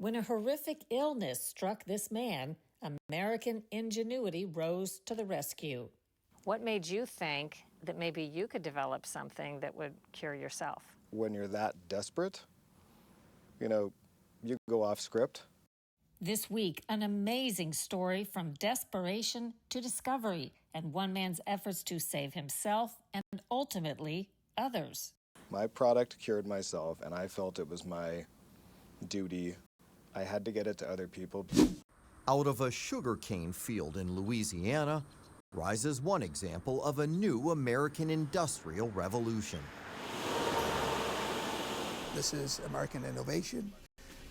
When a horrific illness struck this man, American ingenuity rose to the rescue. What made you think that maybe you could develop something that would cure yourself? When you're that desperate, you go off script. This week, an amazing story from desperation to discovery and one man's efforts to save himself and ultimately others. My product cured myself, and I felt it was my duty. I had to get it to other people. Out of a sugarcane field in Louisiana rises one example of a new American industrial revolution. This is American innovation,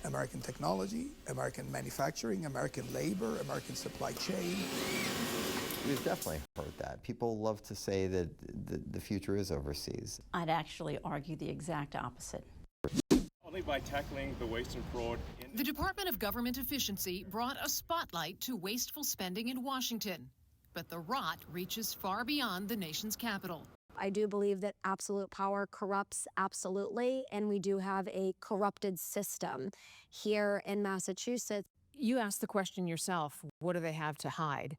American technology, American manufacturing, American labor, American supply chain. We've definitely heard that. People love to say that the future is overseas. I'd actually argue the exact opposite. Only by tackling the waste and fraud. The Department of Government Efficiency brought a spotlight to wasteful spending in Washington, but the rot reaches far beyond the nation's capital. I do believe that absolute power corrupts absolutely, and we do have a corrupted system here in Massachusetts. You asked the question yourself, what do they have to hide?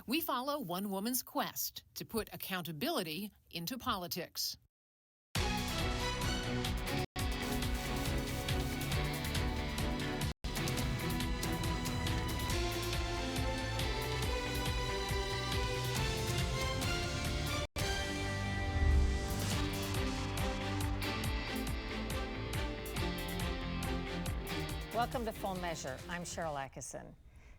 We follow one woman's quest to put accountability into politics. Welcome to Full Measure. I'm Sharyl Attkisson.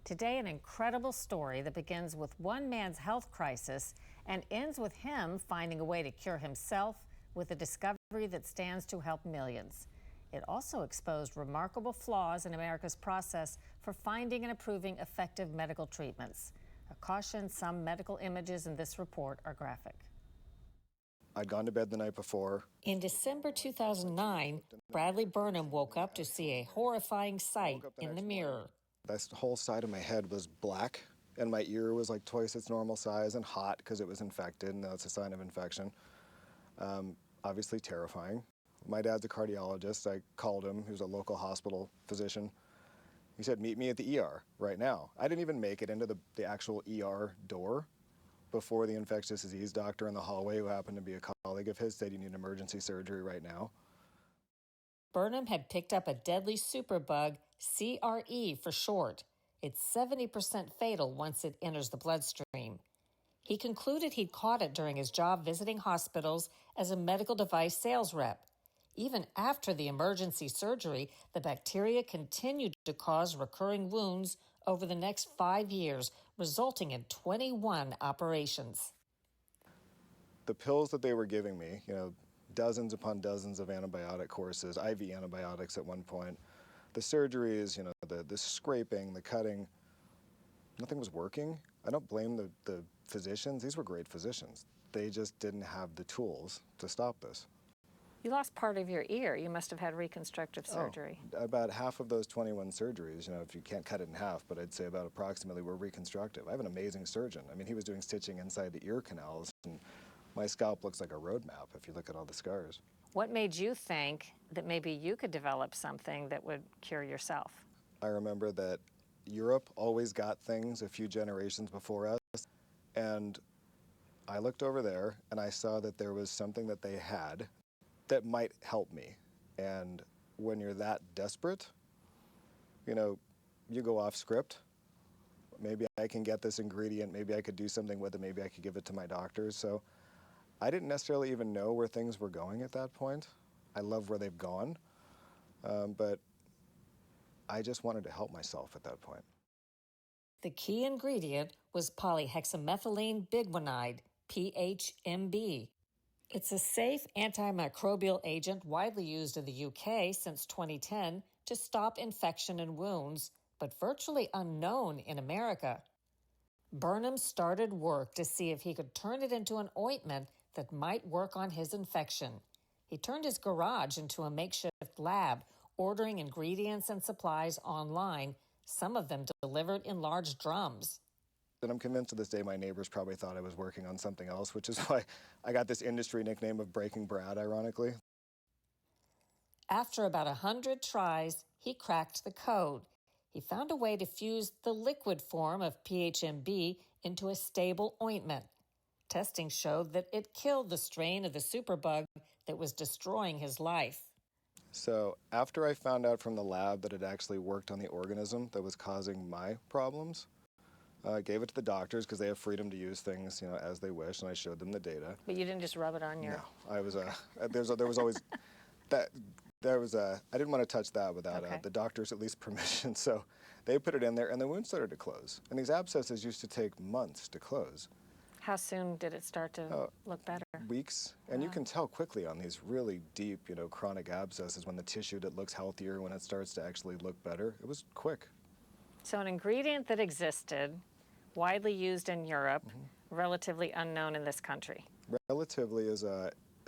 Today, an incredible story that begins with one man's health crisis and ends with him finding a way to cure himself with a discovery that stands to help millions. It also exposed remarkable flaws in America's process for finding and approving effective medical treatments. A caution: some medical images in this report are graphic. I'd gone to bed the night before. In December 2009, Bradley Burnham woke up to see a horrifying sight in the mirror. This whole side of my head was black, and my ear was like twice its normal size and hot because it was infected, and that's a sign of infection. Obviously terrifying. My dad's a cardiologist. I called him. He was a local hospital physician. He said, meet me at the ER right now. I didn't even make it into the actual ER door before the infectious disease doctor in the hallway, who happened to be a colleague of his, said you need emergency surgery right now. Burnham had picked up a deadly superbug, CRE for short. It's 70% fatal once it enters the bloodstream. He concluded he'd caught it during his job visiting hospitals as a medical device sales rep. Even after the emergency surgery, the bacteria continued to cause recurring wounds over the next 5 years, resulting in 21 operations. The pills that they were giving me, dozens upon dozens of antibiotic courses, IV antibiotics at one point, the surgeries, the scraping, the cutting, nothing was working. I don't blame the physicians. These were great physicians. They just didn't have the tools to stop this. You lost part of your ear. You must have had reconstructive surgery. About half of those 21 surgeries, if you can't cut it in half, but I'd say about approximately were reconstructive. I have an amazing surgeon. I mean, he was doing stitching inside the ear canals, and my scalp looks like a road map if you look at all the scars. What made you think that maybe you could develop something that would cure yourself? I remember that Europe always got things a few generations before us, and I looked over there and I saw that there was something that they had that might help me. And when you're that desperate, you go off script. Maybe I can get this ingredient, maybe I could do something with it, maybe I could give it to my doctors. So I didn't necessarily even know where things were going at that point. I love where they've gone, but I just wanted to help myself at that point. The key ingredient was polyhexamethylene biguanide, PHMB. It's a safe antimicrobial agent widely used in the UK since 2010 to stop infection and wounds, but virtually unknown in America. Burnham started work to see if he could turn it into an ointment that might work on his infection. He turned his garage into a makeshift lab, ordering ingredients and supplies online, some of them delivered in large drums. And I'm convinced to this day my neighbors probably thought I was working on something else, which is why I got this industry nickname of Breaking Brad, ironically. After about 100 tries, he cracked the code. He found a way to fuse the liquid form of PHMB into a stable ointment. Testing showed that it killed the strain of the superbug that was destroying his life. So after I found out from the lab that it actually worked on the organism that was causing my problems, I gave it to the doctors because they have freedom to use things, as they wish, and I showed them the data. But you didn't just rub it on your... No, I was there was always that. I didn't want to touch that without the doctor's at least permission. So they put it in there, and the wound started to close. And these abscesses used to take months to close. How soon did it start to look better? Weeks. And you can tell quickly on these really deep, chronic abscesses when the tissue that looks healthier, when it starts to actually look better. It was quick. So an ingredient that existed, widely used in Europe, relatively unknown in this country. Relatively is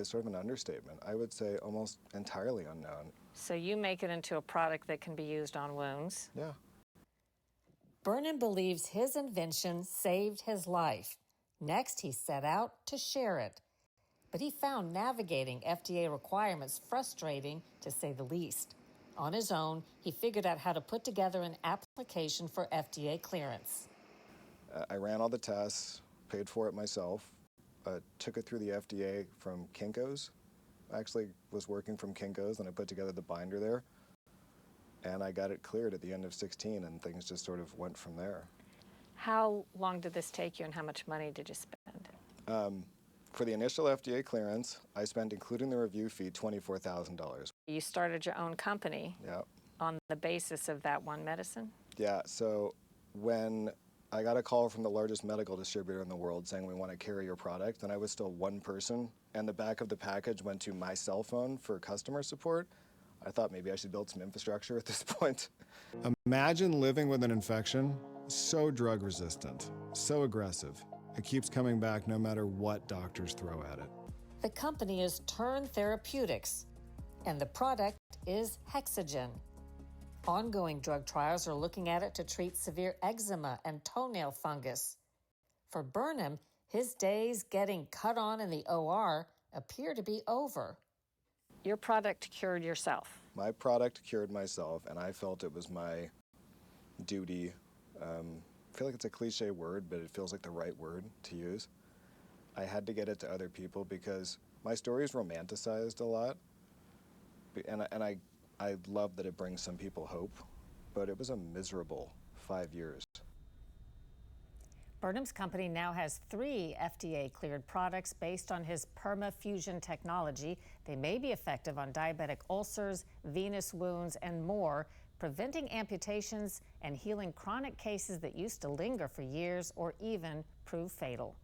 sort of an understatement. I would say almost entirely unknown. So you make it into a product that can be used on wounds. Yeah. Burnham believes his invention saved his life. Next, he set out to share it. But he found navigating FDA requirements frustrating, to say the least. On his own, he figured out how to put together an application for FDA clearance. I ran all the tests, paid for it myself, took it through the FDA from Kinko's. I actually was working from Kinko's, and I put together the binder there. And I got it cleared at the end of 16, and things just sort of went from there. How long did this take you, and how much money did you spend? For the initial FDA clearance, I spent, including the review fee, $24,000. You started your own company on the basis of that one medicine? Yeah, so when I got a call from the largest medical distributor in the world saying we want to carry your product, and I was still one person, and the back of the package went to my cell phone for customer support, I thought maybe I should build some infrastructure at this point. Imagine living with an infection so drug resistant, so aggressive. It keeps coming back no matter what doctors throw at it. The company is Turn Therapeutics, and the product is Hexagen. Ongoing drug trials are looking at it to treat severe eczema and toenail fungus. For Burnham, his days getting cut on in the OR appear to be over. Your product cured yourself. My product cured myself, and I felt it was my duty. I feel like it's a cliche word, but it feels like the right word to use. I had to get it to other people because my story is romanticized a lot, and I love that it brings some people hope, but it was a miserable 5 years. Burnham's company now has 3 FDA-cleared products based on his permafusion technology. They may be effective on diabetic ulcers, venous wounds, and more, preventing amputations and healing chronic cases that used to linger for years or even prove fatal.